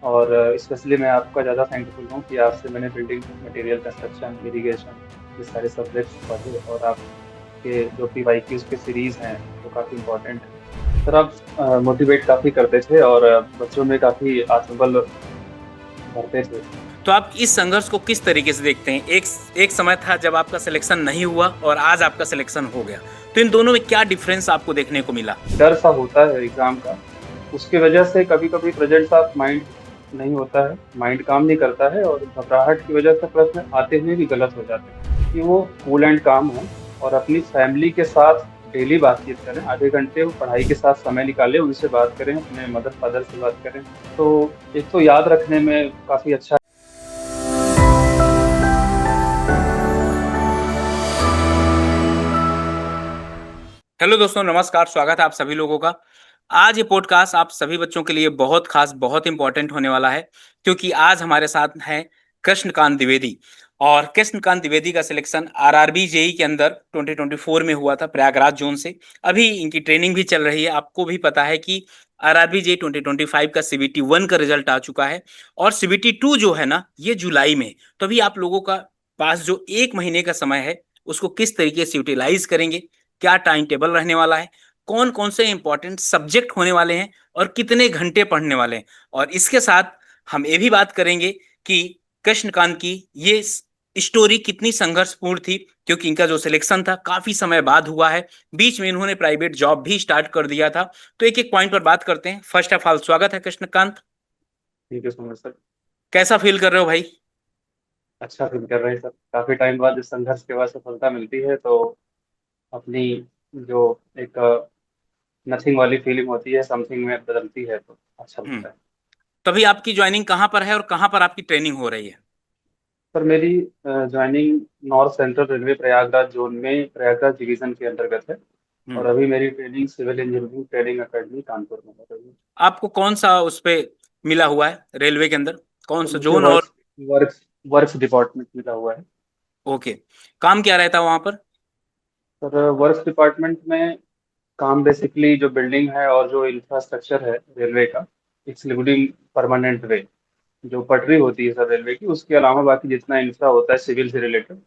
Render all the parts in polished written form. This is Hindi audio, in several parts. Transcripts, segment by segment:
और स्पेशली मैं आपका ज़्यादा थैंकफुल हूँ कि आपसे मैंने बिल्डिंग मटेरियल, कंस्ट्रक्शन, इरिगेशन ये सारे सब्जेक्ट्स पढ़े और आपके जो पीवाईक्यूज़ के सीरीज़ हैं वो काफ़ी इम्पोर्टेंट है। सर आप मोटिवेट काफ़ी करते थे और बच्चों में काफ़ी आत्मबल भरते थे। तो आप इस संघर्ष को किस तरीके से देखते हैं? एक एक समय था जब आपका सिलेक्शन नहीं हुआ और आज आपका सिलेक्शन हो गया। तो इन दोनों में क्या डिफरेंस आपको देखने को मिला? डर सा होता है एग्ज़ाम का, उसकी वजह से कभी-कभी प्रेज़ेंट सा माइंड नहीं होता है, माइंड काम नहीं करता है और घबराहट की वजह से प्रश्न आते हुए भी गलत हो जाते हैं। कि वो कूल एंड काम हों और अपनी फैमिली के साथ डेली बातचीत करें, आधे घंटे वो पढ़ाई के साथ समय निकालें, उनसे बात करें, अपने मदर-फ़ादर से बात करें। तो एक तो याद रखने में काफ़ी अच्छा। हेलो दोस्तों, नमस्कार। स्वागत है आप सभी लोगों का। आज ये पॉडकास्ट आप सभी बच्चों के लिए बहुत खास, बहुत इंपॉर्टेंट होने वाला है, क्योंकि आज हमारे साथ हैं कृष्णकांत द्विवेदी। और कृष्णकांत द्विवेदी का सिलेक्शन आरआरबी जेई के अंदर 2024 में हुआ था, प्रयागराज जोन से। अभी इनकी ट्रेनिंग भी चल रही है। आपको भी पता है कि आरआरबी जेई 2025 का सीबीटी 1 का रिजल्ट आ चुका है और सीबीटी 2 जो है ना, ये जुलाई में। तो अभी आप लोगों का पास जो 1 महीने का समय है, उसको किस तरीके से यूटिलाइज करेंगे, क्या टाइम टेबल रहने वाला है, कौन कौन से इंपॉर्टेंट सब्जेक्ट होने वाले हैं और कितने घंटे पढ़ने वाले हैं। और इसके साथ हम ये भी बात करेंगे कि कृष्णकांत की ये स्टोरी कितनी संघर्षपूर्ण थी, क्योंकि इनका जो सिलेक्शन था काफी समय बाद हुआ है। बीच में इन्होंने प्राइवेट जॉब भी स्टार्ट कर दिया था। तो एक एक पॉइंट पर बात करते हैं। फर्स्ट ऑफ ऑल, स्वागत है Krishnakant. Thank you so much sir. कैसा फील कर रहे हो भाई? अच्छा फ़ील कर रहे हैं सर। काफ़ी टाइम बाद इस संघर्ष के बाद सफलता मिलती है तो अपनी जो एक नथिंग वाली फीलिंग होती है समथिंग में बदलती है तो अच्छा हम्म। लगता है। तभी आपकी ज्वाइनिंग कहाँ पर है और कहाँ पर आपकी ट्रेनिंग हो रही है? पर मेरी joining north central railway Prayagraj zone में प्रयागराज डिवीजन के अंतर्गत है और हम्म। अभी मेरी training civil engineering training academy Kanpur में हो रही है। आपको कौन सा उस पे मिला हुआ है रेलवे के अंदर? कौन तो सा मुझे जोन? और वर्क्स डिपार्टमेंट मिला हुआ है। ओके, काम क्या रहता है वहां पर? सर वर्क्स डिपार्टमेंट में काम बेसिकली जो बिल्डिंग है और जो इंफ्रास्ट्रक्चर है रेलवे का, एक्सक्लूडिंग परमानेंट वे, जो पटरी होती है सर रेलवे की, उसके अलावा बाकी जितना इंफ्रा होता है सिविल से रिलेटेड,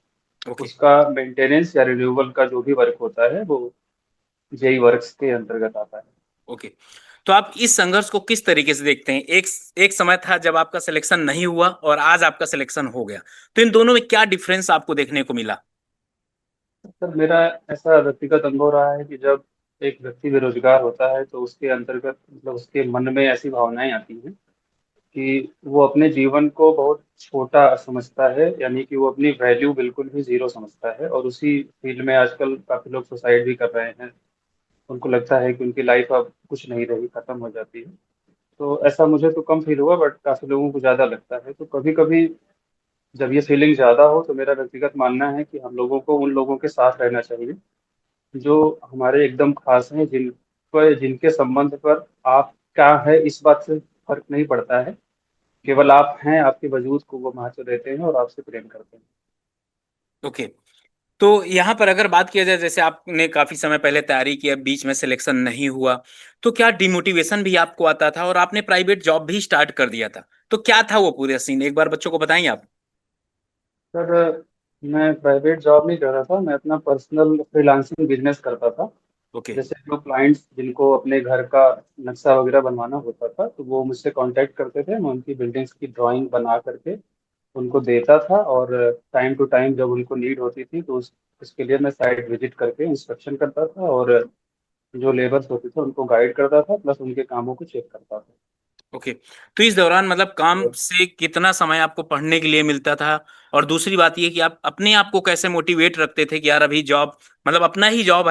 ओके। उसका मेंटेनेंस या रिन्यूअल का जो भी वर्क होता है वो जेई वर्क्स के अंतर्गत आता है। ओके, तो आप इस संघर्ष को किस तरीके से देखते हैं? एक एक समय था जब आपका सिलेक्शन नहीं हुआ और आज आपका सिलेक्शन हो गया। तो इन दोनों में क्या डिफरेंस आपको देखने को मिला? सर मेरा ऐसा व्यक्तिगत अनुभव रहा है कि जब एक व्यक्ति बेरोजगार होता है तो उसके अंतर्गत मतलब उसके मन में ऐसी भावनाएं आती हैं कि वो अपने जीवन को बहुत छोटा समझता है, यानी कि वो अपनी वैल्यू बिल्कुल ही जीरो समझता है और उसी फील्ड में आजकल काफी लोग सुसाइड भी कर रहे हैं। उनको लगता है कि उनकी लाइफ अब कुछ नहीं रही, खत्म हो जाती है। तो ऐसा मुझे तो कम फील हुआ बट काफी लोगों को ज्यादा लगता है। तो कभी कभी जब ये फीलिंग ज़्यादा हो तो मेरा व्यक्तिगत मानना है कि हम लोगों को उन लोगों के साथ रहना चाहिए जो हमारे एकदम खास हैं, जिनके संबंध पर आप क्या है इस बात से फर्क नहीं पड़ता है। केवल आप हैं, आपके वजूद को वो महत्व देते हैं और आपसे प्रेम करते हैं। ओके, तो यहाँ पर अगर बात किया जाए, जैसे आपने काफी समय पहले तैयारी की, अब बीच में सिलेक्शन नहीं हुआ, तो क्या डिमोटिवेशन भी आपको आता था और आपने प्राइवेट जॉब भी स्टार्ट कर दिया था? तो क्या था वो पूरे सीन, एक बार बच्चों को बताएंगे आप? सर मैं प्राइवेट जॉब नहीं कर रहा था, मैं अपना पर्सनल फ्रीलांसिंग बिजनेस करता था। ओके। जैसे जो क्लाइंट्स जिनको अपने घर का नक्शा वगैरह बनवाना होता था तो वो मुझसे कांटेक्ट करते थे, मैं उनकी बिल्डिंग्स की ड्राइंग बना करके उनको देता था और टाइम टू टाइम जब उनको नीड होती थी तो उसके लिए मैं साइट विजिट करके इंस्पेक्शन करता था और जो लेबर्स होते थे उनको गाइड करता था, प्लस उनके कामों को चेक करता था। ओके, तो इस दौरान मतलब काम और से कितना समय आपको पढ़ने के लिए मिलता था? और दूसरी बात ये कि आप अपने आप को कैसे मोटिवेट रखते थे कि यार अभी जॉब, मतलब अपना ही जॉब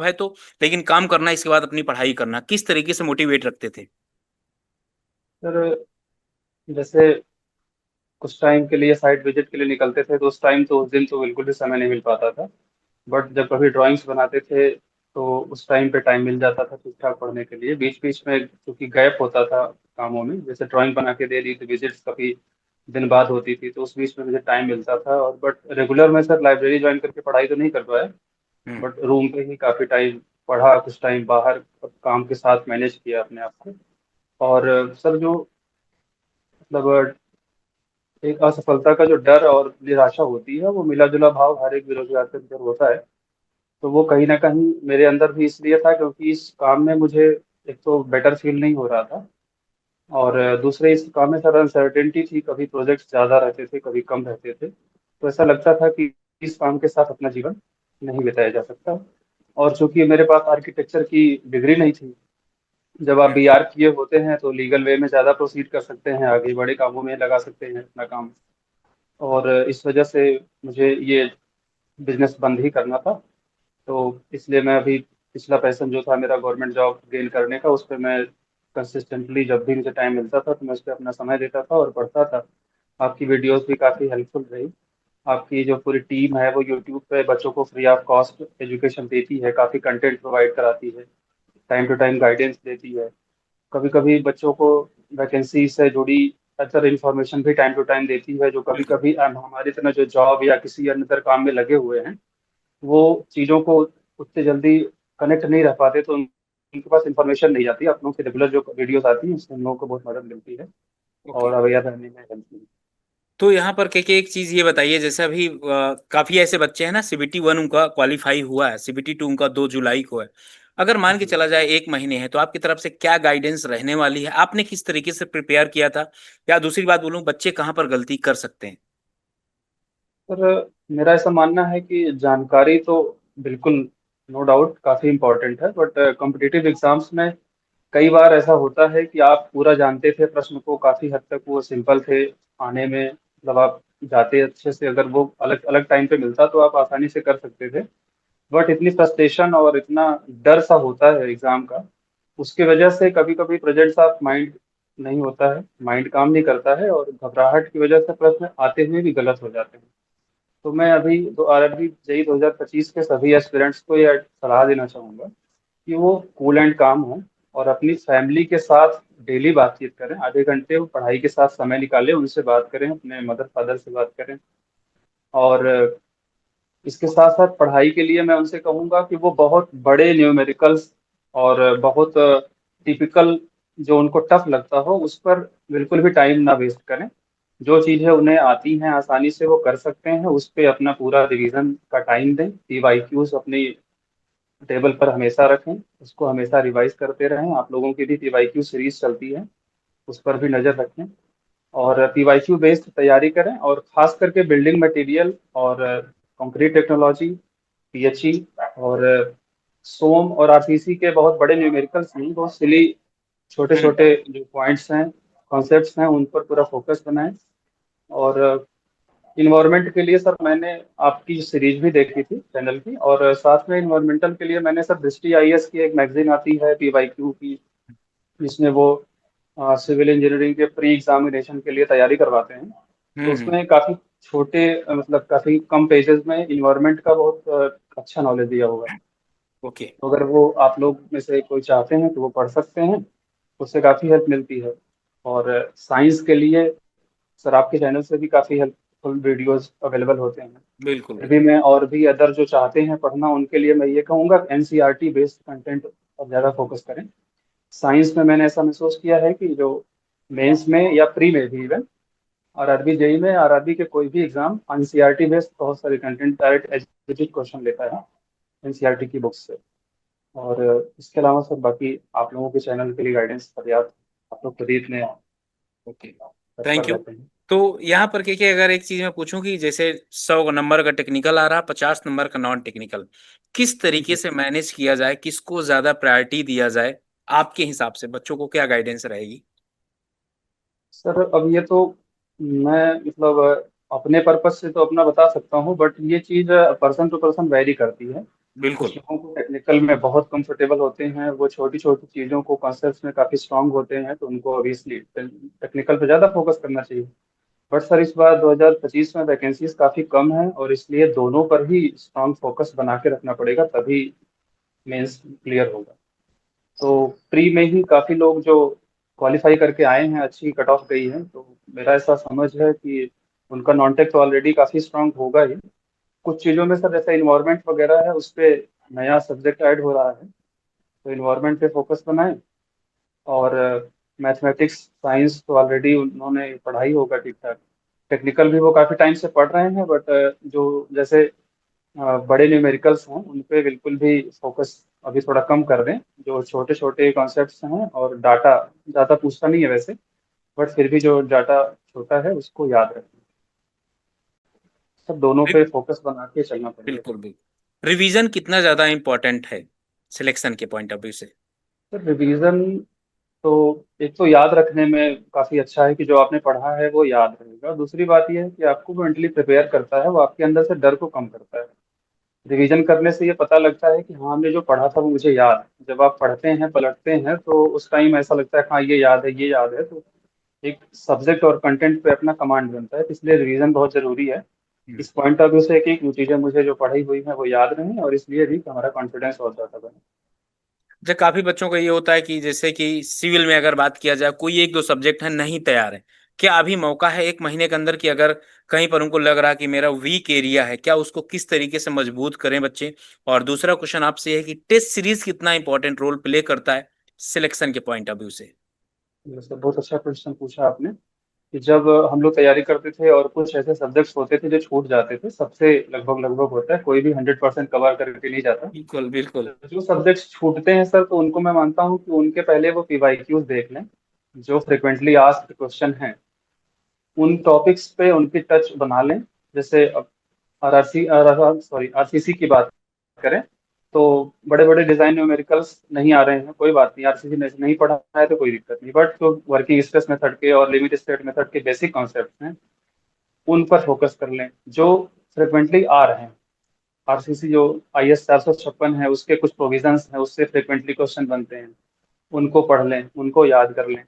है तो, लेकिन काम करना, इसके बाद अपनी पढ़ाई करना, किस तरीके से मोटिवेट रखते थे? सर जैसे कुछ टाइम के लिए साइट विजिट के लिए निकलते थे तो उस दिन तो बिल्कुल भी समय नहीं मिल पाता था। बट जब कभी ड्राइंग्स बनाते थे तो उस टाइम पे टाइम मिल जाता था ठीक ठाक पढ़ने के लिए। बीच बीच में क्योंकि गैप होता था कामों में, जैसे ड्राइंग बना के दे दी तो विजिट्स कभी दिन बाद होती थी तो उस बीच में मुझे टाइम मिलता था। और बट रेगुलर में सर लाइब्रेरी ज्वाइन करके पढ़ाई तो नहीं कर पाया, हम्म। बट रूम पे ही काफ़ी टाइम पढ़ा, कुछ टाइम बाहर काम के साथ मैनेज किया अपने आप को। और सर जो मतलब एक असफलता का जो डर और निराशा होती है, वो मिला-जुला भाव हर एक बेरोज़गार के अंदर होता है। तो वो कहीं न कहीं मेरे अंदर भी इसलिए था क्योंकि इस काम में मुझे एक तो बेटर फ़ील नहीं हो रहा था, और दूसरे इस काम में सर अनसर्टेनिटी थी, कभी प्रोजेक्ट्स ज़्यादा रहते थे, कभी कम रहते थे। तो ऐसा लगता था कि इस काम के साथ अपना जीवन नहीं बिताया जा सकता। और चूँकि मेरे पास आर्किटेक्चर की डिग्री नहीं थी, जब आप बीआर किए होते हैं तो लीगल वे में ज़्यादा प्रोसीड कर सकते हैं, आगे बड़े कामों में लगा सकते हैं अपना काम। और इस वजह से मुझे ये बिज़नेस बंद ही करना था। तो इसलिए मैं अभी पिछला पैशन जो था मेरा गवर्नमेंट जॉब गेन करने का, उस पे मैं कंसिस्टेंटली जब भी मुझे टाइम मिलता था तो मैं उस पे अपना समय देता था और पढ़ता था। आपकी वीडियोस भी काफ़ी हेल्पफुल रही। आपकी जो पूरी टीम है वो यूट्यूब पे बच्चों को फ्री ऑफ कॉस्ट एजुकेशन देती है, काफ़ी कंटेंट प्रोवाइड कराती है, टाइम टू टाइम गाइडेंस देती है। कभी-कभी बच्चों को वैकेंसी से जुड़ी अदर इन्फॉर्मेशन भी टाइम टू टाइम देती है, जो बिल्कुल। कभी-कभी हमारी तरह जो जॉब या किसी अन्य काम में लगे हुए हैं, वो चीज़ों को उतने जल्दी कनेक्ट नहीं रह पाते, तो उनके पास इन्फॉर्मेशन नहीं जाती। आप लोगों की रेगुलर जो वीडियोज़ आती हैं, उससे हम लोगों को बहुत मदद मिलती है ओके। और अवेयर रहने में हेल्प मिलती है। तो यहाँ पर के एक चीज ये बताइए, जैसे अभी काफी ऐसे बच्चे हैं ना, CBT 1 उनका क्वालिफाई हुआ है, CBT 2 उनका 2 जुलाई को है। अगर मान के जी। चला जाए 1 महीने है, तो आपकी तरफ से क्या गाइडेंस रहने वाली है? आपने किस तरीके से प्रिपेयर किया था? या दूसरी बात बोलूं, बच्चे कहाँ पर गलती कर सकते हैं? पर मेरा ऐसा मानना है कि जानकारी तो बिल्कुल नो डाउट काफ़ी इम्पोर्टेंट है, बट कॉम्पिटिटिव एग्ज़ाम्स में कई बार ऐसा होता है कि आप पूरा जानते थे प्रश्न को, काफ़ी हद तक वो सिंपल थे आने में, मतलब आप जाते अच्छे से, अगर वो अलग अलग टाइम पे मिलता तो आप आसानी से कर सकते थे। बट इतनी फ्रस्ट्रेशन और इतना डर सा होता है एग्ज़ाम का, उसकी वजह से कभी-कभी प्रेज़ेंट सा माइंड नहीं होता है, माइंड काम नहीं करता है और घबराहट की वजह से प्रश्न आते हुए भी गलत हो जाते हैं। तो मैं अभी तो आरआरबी जेईई 2025 के सभी एस्पिरेंट्स को ये सलाह देना चाहूँगा कि वो कूल एंड काम हों और अपनी फैमिली के साथ डेली बातचीत करें। आधे घंटे वो पढ़ाई के साथ समय निकालें, उनसे बात करें, अपने मदर फादर से बात करें। और इसके साथ साथ पढ़ाई के लिए मैं उनसे कहूँगा कि वो बहुत बड़े न्यूमेरिकल्स और बहुत टिपिकल जो उनको टफ लगता हो, उस पर बिल्कुल भी टाइम ना वेस्ट करें। जो चीज़ें उन्हें आती हैं, आसानी से वो कर सकते हैं, उस पे अपना पूरा रिवीजन का टाइम दें। पीवाईक्यूज अपनी टेबल पर हमेशा रखें, उसको हमेशा रिवाइज करते रहें। आप लोगों की भी पीवाईक्यू सीरीज चलती है, उस पर भी नज़र रखें और पीवाईक्यू बेस्ड तैयारी करें, और खास करके बिल्डिंग मटेरियल और कंक्रीट टेक्नोलॉजी, पीएचई और सोम और आरसीसी के बहुत बड़े न्यूमेरिकल्स नहीं, बहुत सिली छोटे हम्म। छोटे जो पॉइंट्स हैं, कॉन्सेप्ट्स हैं, उन पर पूरा फोकस बनाएं। और इन्वायरमेंट के लिए सर मैंने आपकी सीरीज भी देखी थी चैनल की, और साथ में इन्वायरमेंटल के लिए मैंने सर दृष्टि आईएएस की एक मैगजीन आती है पीवाईक्यू की, जिसमें वो सिविल इंजीनियरिंग के प्री एग्जामिनेशन के लिए तैयारी करवाते हैं। तो हम्म। उसमें काफ़ी छोटे मतलब काफ़ी कम पेजेस में इन्वायरमेंट का बहुत अच्छा नॉलेज दिया होगा। ओके। तो अगर वो आप लोग में से कोई चाहते हैं तो वो पढ़ सकते हैं, उससे काफ़ी हेल्प मिलती है। और साइंस के लिए सर आपके चैनल से भी काफ़ी हेल्पफुल वीडियोस अवेलेबल होते हैं। बिल्कुल फिर भी बिल्कुल। मैं और भी अदर जो चाहते हैं पढ़ना, उनके लिए मैं ये कहूँगा एनसीईआरटी बेस्ड कंटेंट पर ज़्यादा फोकस करें। साइंस में मैंने ऐसा महसूस किया है कि जो मेंस में या प्री में भी इवन आरआरबी जेई में, आरआरबी के कोई भी एग्जाम एनसीईआरटी बेस्ड बहुत सारे कंटेंट डायरेक्ट एजुकेटिव क्वेश्चन लेता है एनसीईआरटी की बुक से। और इसके अलावा सर बाकी आप लोगों के चैनल के लिए गाइडेंस पर्याप्त, आप लोग खुद ही इतने ओके। तत्पर थैंक यू। रहते हैं। तो यहाँ पर के अगर एक चीज मैं पूछूं कि जैसे 100 नंबर का टेक्निकल आ रहा, 50 नंबर का नॉन टेक्निकल, किस तरीके जी से मैनेज किया जाए, किसको ज्यादा प्रायोरिटी दिया जाए? आपके हिसाब से बच्चों को क्या गाइडेंस रहेगी? सर, अब ये तो मैं मतलब अपने पर्पज से तो अपना बता सकता हूँ, बट ये चीज़ पर्सन टू पर्सन वेरी करती है। कुछ बिल्कुल। लोगों को टेक्निकल में बहुत कंफर्टेबल होते हैं, वो छोटी छोटी चीज़ों को कॉन्सेप्ट्स में काफ़ी स्ट्रांग होते हैं, तो उनको ऑब्वियसली टेक्निकल पे ज़्यादा फोकस करना चाहिए। बट सर इस बार 2025 में वैकेंसीज काफ़ी कम है, और इसलिए दोनों पर ही स्ट्रांग फोकस बना के रखना पड़ेगा, तभी मेंस क्लियर होगा। तो प्री में ही काफ़ी लोग जो क्वालिफाई करके आए हैं, अच्छी कट ऑफ गई है, तो मेरा ऐसा समझ है कि उनका नॉन टेक तो ऑलरेडी काफ़ी स्ट्रांग होगा ही। कुछ चीज़ों में सर जैसे इन्वायरमेंट वगैरह है, उस पे नया सब्जेक्ट ऐड हो रहा है, तो इन्वायरमेंट पे फोकस बनाएं। और मैथमेटिक्स साइंस तो ऑलरेडी उन्होंने पढ़ाई होगा ठीक ठाक। टेक्निकल भी वो काफ़ी टाइम से पढ़ रहे हैं, बट जो जैसे बड़े न्यूमेरिकल्स हैं उन पे बिल्कुल भी फोकस अभी थोड़ा कम कर दें। जो छोटे छोटे कॉन्सेप्ट्स हैं और डाटा ज़्यादा पूछता नहीं है वैसे, बट फिर भी जो डाटा छोटा है उसको याद रखें। सब दोनों पे फोकस बना के चलना पड़ेगा। बिल्कुल बिल्कुल। रिवीजन कितना ज्यादा इंपॉर्टेंट है सिलेक्शन के पॉइंट ऑफ व्यू से? तो रिवीजन तो एक तो याद रखने में काफ़ी अच्छा है कि जो आपने पढ़ा है वो याद रहेगा। दूसरी बात यह है कि आपको मेंटली प्रिपेयर करता है, वो आपके अंदर से डर को कम करता है। रिवीजन करने से ये पता लगता है कि हाँ, हमने जो पढ़ा था वो मुझे याद है। जब आप पढ़ते हैं पलटते हैं तो उस टाइम ऐसा लगता है हाँ ये याद है, ये याद है। तो एक सब्जेक्ट और कंटेंट पे अपना कमांड बनता है, तो इसलिए रिवीजन बहुत जरूरी है। हम्म। इस पॉइंट ऑफ व्यू से कि वो चीज़ें मुझे जो पढ़ी हुई है वो याद रहें, और इसलिए भी हमारा कॉन्फिडेंस बहुत ज़्यादा बने। जब काफी बच्चों को ये होता है कि जैसे कि सिविल में अगर बात किया जाए, कोई एक दो सब्जेक्ट है नहीं तैयार है, क्या अभी मौका है एक महीने के अंदर कि अगर कहीं पर उनको लग रहा कि मेरा वीक एरिया है, क्या उसको किस तरीके से मजबूत करें बच्चे? और दूसरा क्वेश्चन आपसे है कि टेस्ट सीरीज कितना इंपॉर्टेंट रोल प्ले करता है सिलेक्शन के पॉइंट ऑफ व्यू से? वैसे बहुत अच्छा क्वेश्चन पूछा आपने कि जब हम लोग तैयारी करते थे और कुछ ऐसे सब्जेक्ट्स होते थे जो छूट जाते थे, सबसे लगभग लगभग होता है, कोई भी 100% कवर करके नहीं जाता। बिल्कुल बिल्कुल। तो जो सब्जेक्ट्स छूटते हैं सर, तो उनको मैं मानता हूँ कि उनके पहले वो पीवाईक्यूज देख लें। जो फ्रिक्वेंटली आस्क्ड क्वेश्चन हैं उन टॉपिक्स पे उनकी टच बना लें। जैसे अब आरआरसी सॉरी आरसीसी की बात करें तो बड़े बड़े डिजाइन न्यूमेरिकल्स नहीं आ रहे हैं, कोई बात नहीं, आरसीसी ने नहीं पढ़ा है तो कोई दिक्कत नहीं। बट जो वर्किंग स्ट्रेस मेथड के और लिमिट स्टेट मेथड के बेसिक कॉन्सेप्ट हैं उन पर फोकस कर लें, जो फ्रिक्वेंटली आ रहे हैं। आरसीसी जो IS 456 है उसके कुछ प्रोविजंस हैं, उससे फ्रिक्वेंटली क्वेश्चन बनते हैं, उनको पढ़ लें, उनको याद कर लें।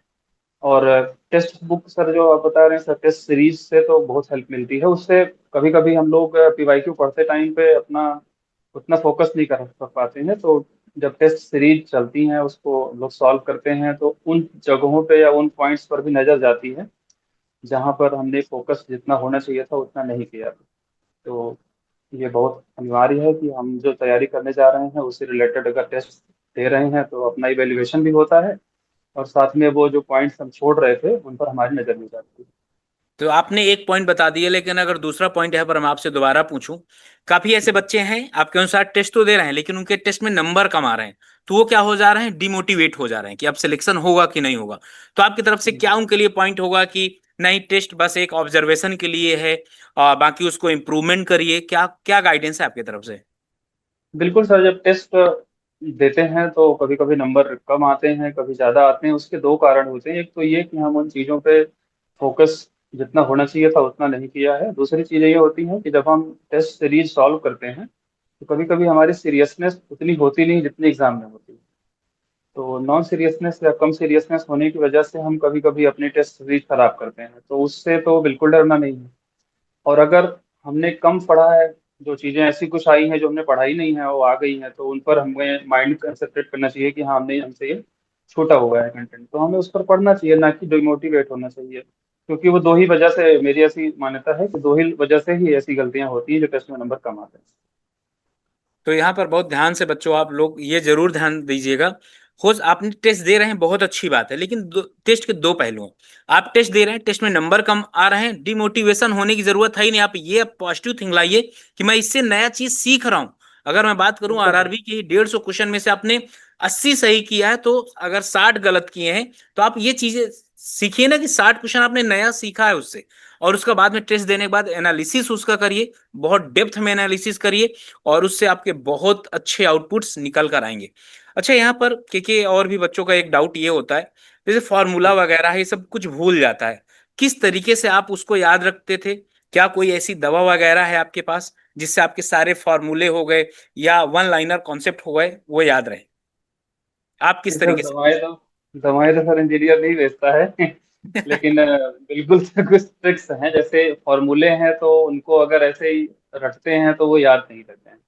और टेक्स्ट बुक सर जो आप बता रहे हैं सर, टेस्ट सीरीज से तो बहुत हेल्प मिलती है उससे। कभी कभी हम लोग पीवाईक्यू पढ़ते टाइम पे अपना उतना फोकस नहीं कर पाते हैं, तो जब टेस्ट सीरीज चलती हैं उसको लोग सॉल्व करते हैं तो उन जगहों पे या उन पॉइंट्स पर भी नजर जाती है जहाँ पर हमने फोकस जितना होना चाहिए था उतना नहीं किया। तो ये बहुत अनिवार्य है कि हम जो तैयारी करने जा रहे हैं उससे रिलेटेड अगर टेस्ट दे रहे हैं तो अपना इवेल्युएशन भी होता है, और साथ में वो जो पॉइंट्स हम छोड़ रहे थे उन पर हमारी नजर नहीं जाती। तो आपने एक पॉइंट बता दिया, लेकिन अगर दूसरा पॉइंट यहाँ पर मैं आपसे दोबारा पूछूं, काफी ऐसे बच्चे हैं आपके अनुसार टेस्ट तो दे रहे हैं लेकिन उनके टेस्ट में नंबर कम आ रहे हैं, तो वो क्या हो जा रहे हैं, डिमोटिवेट हो जा रहे हैं कि अब सिलेक्शन होगा कि नहीं होगा। तो आपकी तरफ से क्या उनके लिए पॉइंट होगा कि नहीं, टेस्ट बस एक ऑब्जर्वेशन के लिए है और बाकी उसको इम्प्रूवमेंट करिए? क्या क्या गाइडेंस है आपकी तरफ से? बिल्कुल सर, जब टेस्ट देते हैं तो कभी कभी नंबर कम आते हैं, कभी ज़्यादा आते हैं। उसके दो कारण होते हैं, एक तो ये कि हम उन चीज़ों पे फोकस जितना होना चाहिए था उतना नहीं किया है। दूसरी चीज़ ये होती है कि जब हम टेस्ट सीरीज सॉल्व करते हैं तो कभी कभी हमारी सीरियसनेस उतनी होती नहीं जितनी एग्जाम में होती है। तो नॉन सीरियसनेस या कम सीरियसनेस होने की वजह से हम कभी कभी अपनी टेस्ट सीरीज खराब करते हैं, तो उससे तो बिल्कुल डरना नहीं है। और अगर हमने कम पढ़ा है, जो चीजें ऐसी कुछ आई हैं जो हमने पढ़ाई नहीं है वो आ गई हैं, तो उन पर हमें माइंड कंसंट्रेट करना चाहिए कि हाँ, हमने हमसे ये छूटा हुआ है कंटेंट, तो हमें उस पर पढ़ना चाहिए, ना कि डिमोटिवेट होना चाहिए। क्योंकि वो दो ही वजह से, मेरी ऐसी मान्यता है कि दो ही वजह से ही ऐसी गलतियां होती हैं जो टेस्ट में नंबर कम आते हैं। तो यहाँ पर बहुत ध्यान से बच्चों आप लोग ये जरूर ध्यान दीजिएगा। हो आपने टेस्ट दे रहे हैं, बहुत अच्छी बात है, लेकिन टेस्ट के दो पहलू हैं। आप टेस्ट दे रहे हैं, टेस्ट में नंबर कम आ रहे हैं, डिमोटिवेशन होने की जरूरत है ही नहीं। आप ये पॉजिटिव थिंग लाइए कि मैं इससे नया चीज सीख रहा हूं। अगर मैं बात करूं बिल्कुल आरआरबी की 150 क्वेश्चन में से आपने 80 सही किया है, तो अगर 60 गलत किए हैं, तो आप ये चीजें सीखिए ना कि 60 क्वेश्चन आपने नया सीखा है उससे। और उसका बाद में टेस्ट देने के बाद एनालिसिस उसका करिए, बहुत डेप्थ में एनालिसिस करिए, और उससे आपके बहुत अच्छे आउटपुट्स निकल कर आएंगे। अच्छा, यहाँ पर के और भी बच्चों का एक डाउट ये होता है, जैसे फॉर्मूला वगैरह ये सब कुछ भूल जाता है, किस तरीके से आप उसको याद रखते थे? क्या कोई ऐसी दवा वगैरह है आपके पास जिससे आपके सारे फॉर्मूले हो गए या वन लाइनर कॉन्सेप्ट हो गए वो याद रहे? आप किस सर, तरीके से? दवाएं तो सर इंजीनियर नहीं बेचता है लेकिन बिल्कुल से कुछ ट्रिक्स हैं। जैसे फॉर्मूले हैं तो उनको अगर ऐसे ही रटते हैं तो वो याद नहीं रहते हैं।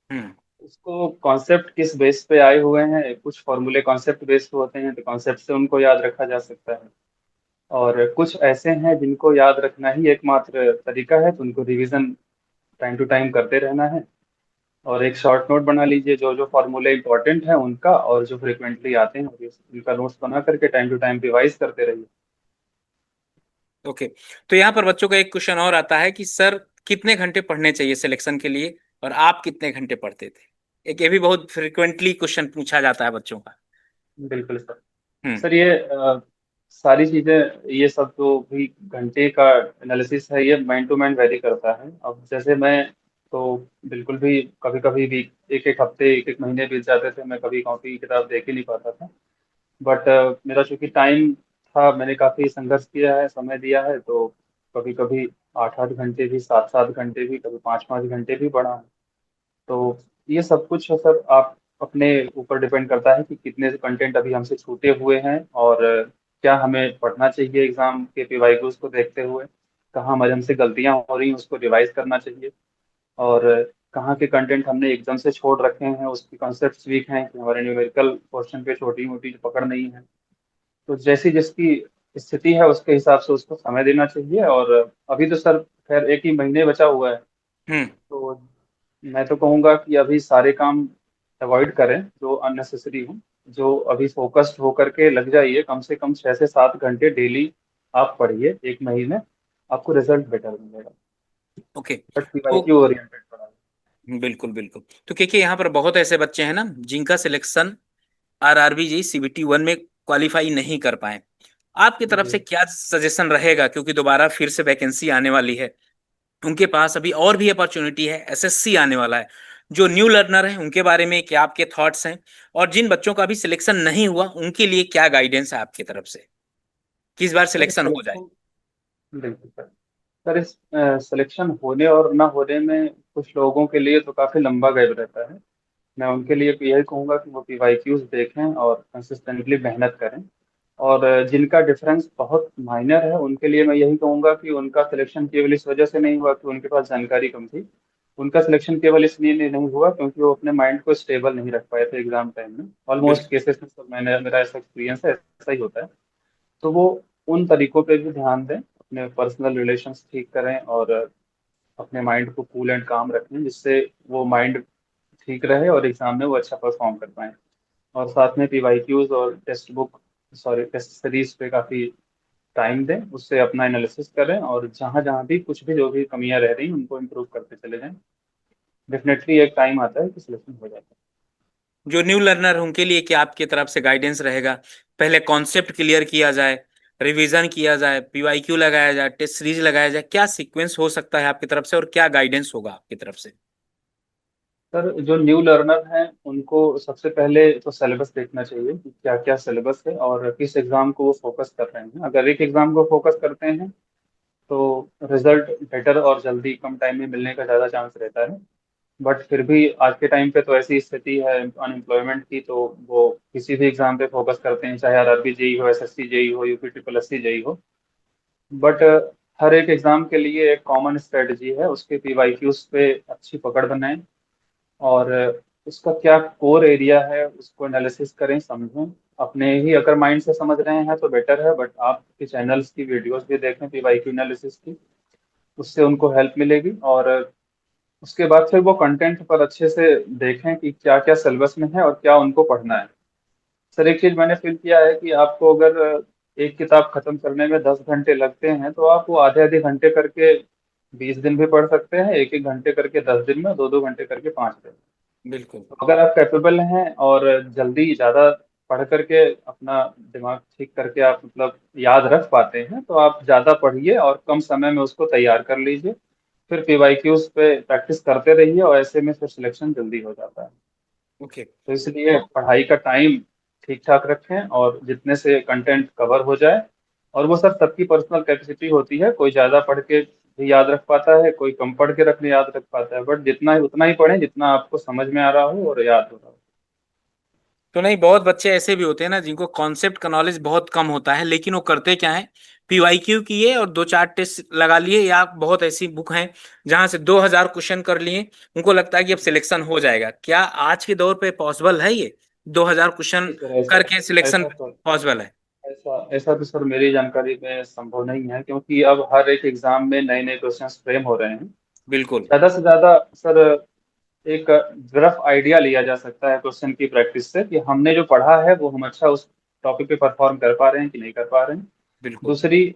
हम्म। उसको कॉन्सेप्ट किस बेस पे आए हुए हैं, कुछ फॉर्मूले कॉन्सेप्ट बेस्ड होते हैं तो कॉन्सेप्ट से उनको याद रखा जा सकता है। और कुछ ऐसे हैं जिनको याद रखना ही एकमात्र तरीका है, तो उनको रिवीजन टाइम टू टाइम करते रहना है। और एक शॉर्ट नोट बना लीजिए जो जो फॉर्मूले इंपॉर्टेंट है उनका, और जो फ्रिक्वेंटली आते हैं उनका नोट्स बना करके टाइम टू टाइम रिवाइज करते रहिए। ओके। तो यहाँ पर बच्चों का एक क्वेश्चन और आता है कि सर कितने घंटे पढ़ने चाहिए सिलेक्शन के लिए, और आप कितने घंटे पढ़ते थे? एक ये भी बहुत फ्रिक्वेंटली क्वेश्चन पूछा जाता है बच्चों का। बिल्कुल सर। हम्म। सर ये सारी चीजें, ये सब जो भी घंटे का एनालिसिस है, ये माइंड टू माइंड वेरी करता है। अब जैसे मैं तो बिल्कुल भी कभी कभी भी एक एक हफ्ते एक एक महीने बीत जाते थे, मैं कभी कॉपी किताब देख ही नहीं पाता था। बट मेरा चूंकि टाइम था, मैंने काफी संघर्ष किया है, समय दिया है, तो कभी कभी 8-8 घंटे भी, 7-7 घंटे भी, कभी 5-5 घंटे भी पढ़ा है। तो ये सब कुछ है सर, आप अपने ऊपर डिपेंड करता है कि कितने कंटेंट अभी हमसे छूटे हुए हैं, और क्या हमें पढ़ना चाहिए एग्जाम के पीवाईक्यूज को देखते हुए, कहाँ हमारे हमसे गलतियां हो रही हैं उसको रिवाइज करना चाहिए, और कहाँ के कंटेंट हमने एकदम से छोड़ रखे हैं, उसकी कॉन्सेप्ट्स वीक हैं कि हमारे न्यूमेरिकल पोर्शन पे छोटी मोटी पकड़ नहीं है। तो जैसी जिसकी स्थिति है उसके हिसाब से उसको समय देना चाहिए। और अभी तो सर खैर एक ही महीने बचा हुआ है, हम्म। तो मैं तो कहूँगा कि अभी सारे काम अवॉइड करें जो अननेसेसरी हो। जो अभी फोकस्ड होकर के लग जाइए, कम से कम 6 से 7 घंटे डेली आप पढ़िए एक महीने, आपको रिजल्ट बेटर मिलेगा। ओके। बट तो पीवाईक्यू ओरिएंटेड पढ़ाई। बिल्कुल बिल्कुल। तो क्योंकि यहाँ पर बहुत ऐसे बच्चे हैं ना जिनका सिलेक्शन आरआरबी जी सीबीटी वन में क्वालिफाई नहीं कर पाए, आपकी तरफ जी से क्या सजेशन रहेगा? क्योंकि दोबारा फिर से वैकेंसी आने वाली है, उनके पास अभी और भी अपॉर्चुनिटी है, एसएससी आने वाला है। जो न्यू लर्नर हैं उनके बारे में क्या आपके थॉट्स हैं, और जिन बच्चों का अभी सिलेक्शन नहीं हुआ उनके लिए क्या गाइडेंस है आपकी तरफ से कि इस बार सर, सिलेक्शन हो जाए? सिलेक्शन, बिल्कुल सर। सर इस सिलेक्शन होने और ना होने में कुछ लोगों के लिए तो काफी लंबा गैप रहता है। मैं उनके लिए तो यही कहूंगा कि वो पीवाईक्यूज देखें और कंसिस्टेंटली मेहनत करें। और जिनका डिफरेंस बहुत माइनर है उनके लिए मैं यही कहूंगा कि उनका सिलेक्शन केवल इस वजह से नहीं हुआ कि उनके पास जानकारी कम थी। उनका सिलेक्शन केवल इसलिए नहीं हुआ क्योंकि वो अपने माइंड को स्टेबल नहीं रख पाए थे एग्जाम टाइम में। ऑलमोस्ट बिल्कुल। केसेस में सब, मैंने मेरा ऐसा एक्सपीरियंस है, ऐसा ही होता है। तो वो उन तरीकों पे भी ध्यान दें, अपने पर्सनल रिलेशंस ठीक करें, और अपने माइंड को कूल एंड काम रखें, जिससे वो माइंड ठीक रहे और एग्जाम में वो अच्छा परफॉर्म कर पाए। और साथ में पीवाईक्यूज और text book, sorry test series पे काफी टाइम दें, उससे अपना एनालिसिस करें, और जहां जहां भी कुछ भी जो भी कमियां रह रही हैं उनको इम्प्रूव करते चले जाएं। डेफिनेटली एक टाइम आता है कि सिलेक्शन हो जाता जो न्यू लर्नर हैं उनके लिए क्या आपकी तरफ से गाइडेंस रहेगा? पहले कॉन्सेप्ट क्लियर किया जाए, रिवीजन किया जाए, पीवाईक्यू लगाया जाए, टेस्ट सीरीज लगाया जाए, क्या सीक्वेंस हो सकता है आपकी तरफ से, और क्या गाइडेंस होगा आपकी तरफ से? है। सर जो न्यू लर्नर हैं उनको सबसे पहले तो सिलेबस देखना चाहिए कि क्या क्या सिलेबस है और किस एग्जाम को वो फोकस कर रहे हैं। अगर एक एग्जाम को फोकस करते हैं तो रिजल्ट बेटर और जल्दी कम टाइम में मिलने का ज़्यादा चांस रहता है। बट फिर भी आज के टाइम पे तो ऐसी स्थिति है अनएम्प्लॉयमेंट की, तो वो किसी भी एग्जाम पे फोकस करते हैं, चाहे आरआरबी जेई हो, एसएससी जेई हो, यूपी ट्रिपल एससी जेई हो। बट हर एक एग्जाम के लिए एक कॉमन स्ट्रेटजी है, उसके पीवाईक्यूज पे अच्छी पकड़ बनाएं, और उसका क्या कोर एरिया है उसको एनालिसिस करें, समझें। अपने ही अगर माइंड से समझ रहे हैं तो बेटर है, बट आपके चैनल्स की वीडियोस भी देखें पीवाईक्यू एनालिसिस की, उससे उनको हेल्प मिलेगी। और उसके बाद फिर वो कंटेंट पर अच्छे से देखें कि क्या क्या सिलेबस में है और क्या उनको पढ़ना है। सर एक चीज मैंने फील किया है कि आपको अगर एक किताब खत्म करने में 10 घंटे लगते हैं, तो आप वो आधे आधे घंटे करके 20 दिन भी पढ़ सकते हैं, एक एक घंटे करके 10 दिन में, 2-2 घंटे करके 5 दिन। बिल्कुल। तो अगर आप कैपेबल हैं और जल्दी ज्यादा पढ़ करके अपना दिमाग ठीक करके आप मतलब याद रख पाते हैं, तो आप ज्यादा पढ़िए और कम समय में उसको तैयार कर लीजिए। फिर पीवाईक्यूज पे प्रैक्टिस करते रहिए, और ऐसे में फिर सिलेक्शन जल्दी हो जाता है। ओके। तो इसलिए पढ़ाई का टाइम ठीक ठाक रखें और जितने से कंटेंट कवर हो जाए। और वो सर सबकी पर्सनल कैपेसिटी होती है, कोई ज्यादा पढ़ के भी याद रख पाता है, कोई कम पढ़ के रखने याद रख पाता है। बट जितना है उतना ही पढ़ें जितना आपको समझ में आ रहा हो और याद हो रहा हो। तो नहीं, बहुत बच्चे ऐसे भी होते हैं ना जिनको कॉन्सेप्ट का नॉलेज बहुत कम होता है, लेकिन वो करते क्या है, पीवाईक्यू किए और दो चार टेस्ट लगा लिए, या बहुत ऐसी बुक हैं जहां से 2000 क्वेश्चन कर लिए, उनको लगता है कि अब सिलेक्शन हो जाएगा। क्या आज के दौर पे पॉसिबल है ये 2000 क्वेश्चन नहीं सर, ऐसा करके सिलेक्शन ऐसा तो पॉसिबल है? ऐसा ऐसा तो सर मेरी जानकारी में संभव नहीं है, क्योंकि अब हर एक एग्जाम में नए नए क्वेश्चंस फ्रेम हो रहे हैं। बिल्कुल। ज्यादा से ज्यादा सर एक रफ आइडिया लिया जा सकता है क्वेश्चन की प्रैक्टिस से कि हमने जो पढ़ा है वो हम अच्छा उस टॉपिक पे परफॉर्म कर पा रहे हैं कि नहीं कर पा रहे हैं। बिल्कुल। दूसरी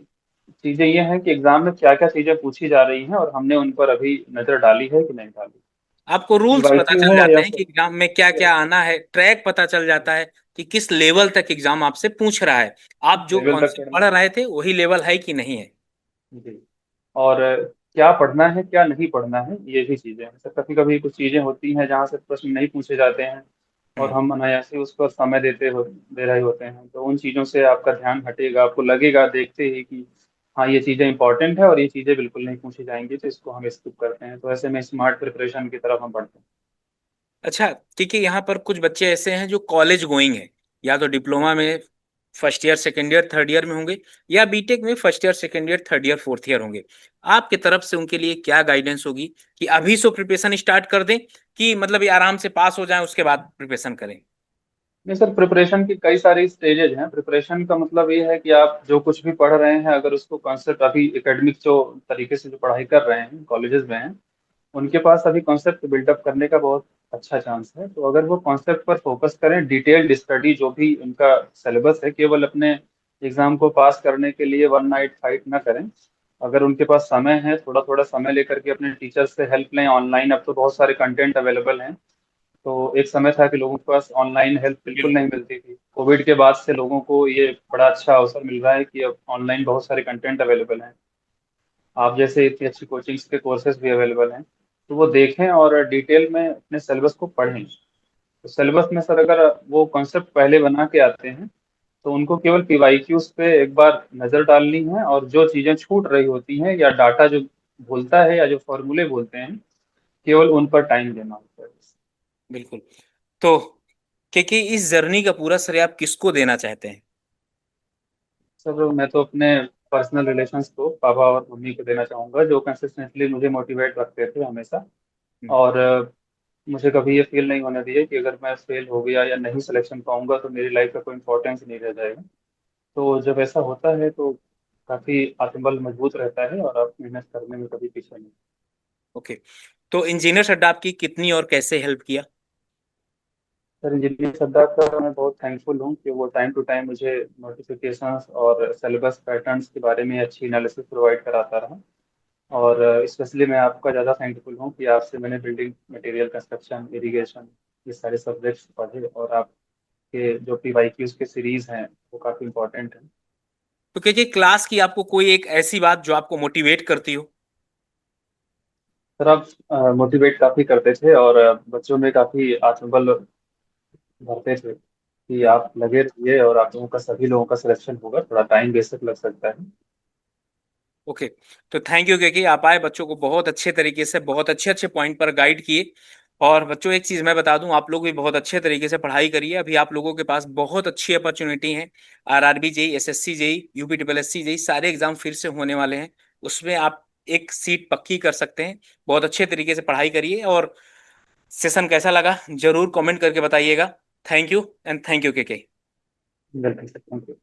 चीजें ये हैं कि एग्जाम में क्या क्या चीजें पूछी जा रही हैं और हमने उन पर अभी नजर डाली है कि नहीं डाली। आपको रूल्स पता पीवाईक्यू चल हो जाते या हैं कि फिर एग्जाम में क्या क्या आना है, ट्रैक पता चल जाता है कि किस लेवल तक एग्जाम आपसे पूछ रहा है, आप जो लेवल तक कॉन्सेप्ट पढ़ना पढ़ रहे थे वही लेवल है कि नहीं है। है जी। और क्या पढ़ना है क्या नहीं पढ़ना है ये भी चीजें हैं सर। कभी कभी कुछ चीजें होती हैं जहाँ से प्रश्न नहीं पूछे जाते हैं और हम्म। हम अनायासे उस पर समय दे रहे होते हैं, तो उन चीजों से आपका ध्यान हटेगा, आपको लगेगा देखते ही कि हाँ ये चीजें इंपॉर्टेंट है और ये चीजें बिल्कुल नहीं पूछी जाएंगी, तो इसको हम स्किप करते हैं। तो ऐसे में स्मार्ट प्रिपरेशन की तरफ हम बढ़ते हैं। अच्छा, क्योंकि यहाँ पर कुछ बच्चे ऐसे हैं जो कॉलेज गोइंग है, या तो डिप्लोमा में first year second year third year में होंगे, या बीटेक में first year second year third year fourth year होंगे। आपकी तरफ से उनके लिए क्या गाइडेंस होगी कि अभी से प्रिपरेशन स्टार्ट कर दें, कि मतलब ये आराम से पास हो जाए उसके बाद प्रिपरेशन करें। नहीं सर, प्रिपरेशन की कई सारी स्टेजेज हैं। प्रिपरेशन का मतलब ये है कि आप जो कुछ भी पढ़ रहे हैं अगर उसको कॉन्सेप्ट अभी एकेडमिक जो तरीके से जो पढ़ाई कर रहे हैं कॉलेजेस में हैं, उनके पास अभी कॉन्सेप्ट बिल्डअप करने का बहुत अच्छा चांस है। तो अगर वो कॉन्सेप्ट पर फोकस करें, डिटेल्ड स्टडी जो भी उनका सिलेबस है, केवल अपने एग्जाम को पास करने के लिए वन नाइट फाइट ना करें। अगर उनके पास समय है, थोड़ा थोड़ा समय लेकर के अपने टीचर से हेल्प लें ऑनलाइन। अब तो बहुत सारे कंटेंट अवेलेबल हैं। तो एक समय था कि लोगों के पास ऑनलाइन हेल्प बिल्कुल नहीं बिल्कुल। मिलती थी। कोविड के बाद से लोगों को ये बड़ा अच्छा अवसर मिल रहा है कि अब ऑनलाइन बहुत सारे कंटेंट अवेलेबल हैं। आप जैसे इतनी अच्छी कोचिंग्स के कोर्सेज भी अवेलेबल हैं। तो वो देखें और डिटेल में अपने सिलेबस को पढ़ें। तो सिलेबस में सर अगर वो कॉन्सेप्ट पहले बना के आते हैं तो उनको केवल पीवाईक्यूज पे एक बार नजर डालनी है, और जो चीजें छूट रही होती हैं या डाटा जो भूलता है या जो फॉर्मूले बोलते हैं, केवल उन पर टाइम देना होता है। बिल्कुल। तो क्योंकि इस जर्नी का पूरा श्रेय आप किसको देना चाहते हैं? सर मैं तो अपने पर्सनल रिलेशंस को पापा और मम्मी को देना चाहूंगा, जो कंसिस्टेंटली मुझे मोटिवेट रखते थे हमेशा। हम्म। और मुझे कभी ये फील नहीं होने दिए कि अगर मैं फेल हो गया या नहीं सिलेक्शन पाऊंगा तो मेरी लाइफ का कोई इंपॉर्टेंस नहीं रह जाएगा। तो जब ऐसा होता है तो काफी आत्मबल मजबूत रहता है और आप मेहनत करने में कभी पीछे नहीं। ओके। तो इंजीनियर सड्डा आपकी कितनी और कैसे हेल्प किया? सर इंजीनियर सद्दा का मैं बहुत थैंकफुल हूँ कि वो टाइम टू टाइम मुझे नोटिफिकेशंस और सिलेबस पैटर्न्स के बारे में अच्छी एनालिसिस प्रोवाइड कराता रहा। और स्पेशली मैं आपका ज़्यादा थैंकफुल हूँ कि आपसे मैंने बिल्डिंग मटेरियल कंस्ट्रक्शन इरिगेशन ये सारे सब्जेक्ट्स पढ़े, और आपके जो पीवाईक्यूज के सीरीज हैं वो काफ़ी इंपॉर्टेंट हैं। तो क्योंकि क्लास की आपको कोई एक ऐसी बात जो आपको मोटिवेट करती हो? सर आप मोटिवेट काफ़ी करते थे और बच्चों में काफ़ी आत्मबल भरते थे कि हम्म। आप लगे रहिए और आप लोगों का सभी लोगों का सिलेक्शन होगा। थोड़ा टाइम बेशक लग सकता है। ओके। तो थैंक यू, क्योंकि आप आए, बच्चों को बहुत अच्छे तरीके से बहुत अच्छे अच्छे पॉइंट पर गाइड किए। और बच्चों एक चीज मैं बता दूं, आप लोग भी बहुत अच्छे तरीके से पढ़ाई करिए, अभी आप लोगों के पास बहुत अच्छी अपॉर्चुनिटी है। RRB JE, SSC JE, UP triple SC JE, सारे एग्जाम फिर से होने वाले हैं, उसमें आप एक सीट पक्की कर सकते हैं। बहुत अच्छे तरीके से पढ़ाई करिए, और सेशन कैसा लगा जरूर कमेंट करके बताइएगा। Thank you and thank you के। Welcome sir, thank you.